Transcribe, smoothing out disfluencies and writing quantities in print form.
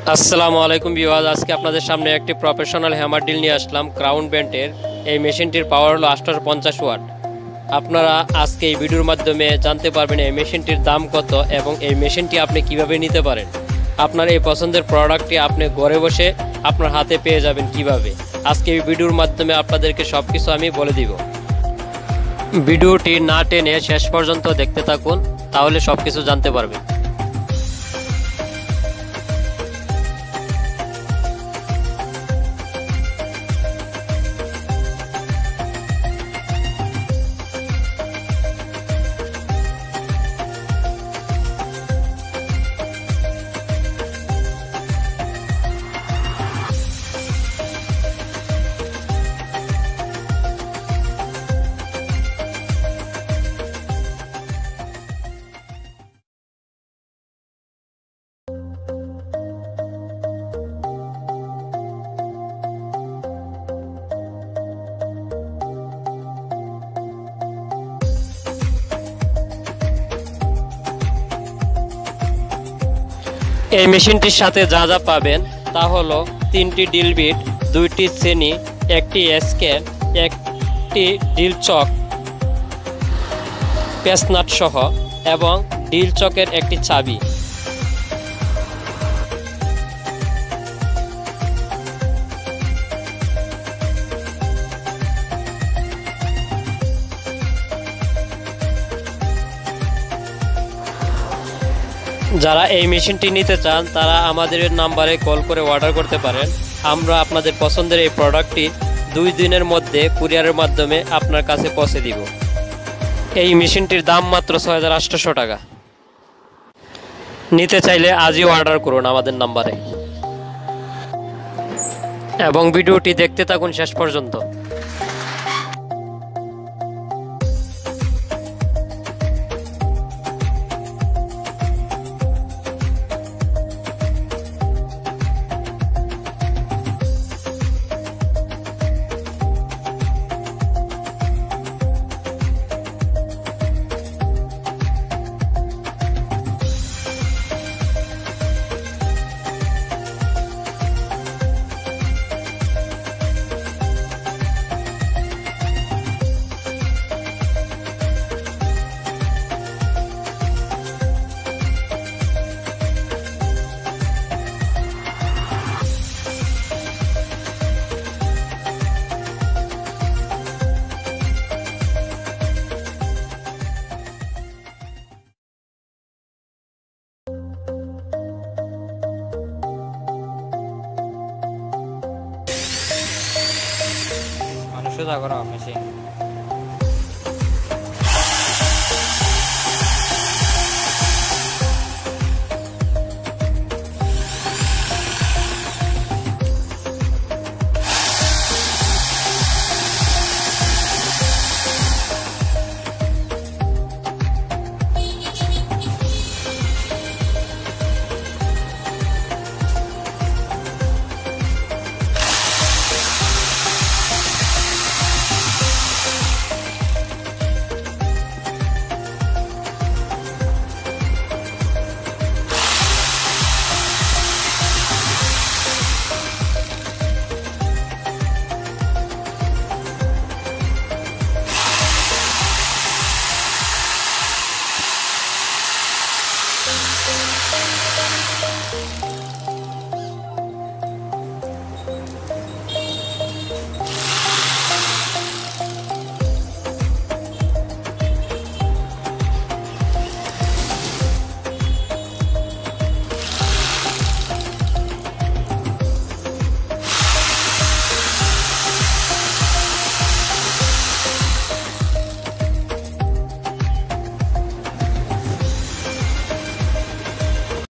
আসসালামু আলাইকুম ভিউয়ার্স, আজকে আপনাদের সামনে একটি প্রফেশনাল হ্যামার ডিল নিয়ে আসলাম ক্রাউন ব্র্যান্ডের। এই মেশিনটির পাওয়ার হলো 850 ওয়াট। আপনারা আজকে এই ভিডিওর মাধ্যমে জানতে পারবেন এই মেশিনটির দাম কত এবং এই মেশিনটি আপনি কিভাবে নিতে পারেন। আপনার এই পছন্দের প্রোডাক্টটি আপনি ঘরে বসে আপনার হাতে পেয়ে যাবেন কিভাবে। আজকে এই ভিডিওর মাধ্যমে আপনাদেরকে সব কিছু আমি বলে দিব। ভিডিওটি না টেনে শেষ পর্যন্ত দেখতে থাকুন, তাহলে সব কিছু জানতে পারবেন। এই মেশিনটির সাথে যা যা পাবেন তা হলো 3টি ড্রিল বিট, 2টি চেনি, একটি স্কেল, একটি ড্রিল চক, পেসনাট সহ এবং ড্রিল চকের একটি চাবি। যারা এই মেশিনটি নিতে চান তারা আমাদের নাম্বারে কল করে অর্ডার করতে পারেন। আমরা আপনাদের পছন্দের এই প্রোডাক্টটি 2 দিনের মধ্যে কুরিয়ারের মাধ্যমে আপনার কাছে পৌঁছে দিব। এই মেশিনটির দাম মাত্র 6800 টাকা। নিতে চাইলে আজই অর্ডার করুন আমাদের নাম্বারে এবং ভিডিওটি দেখতে থাকুন শেষ পর্যন্ত। সোজা করা মেশিন।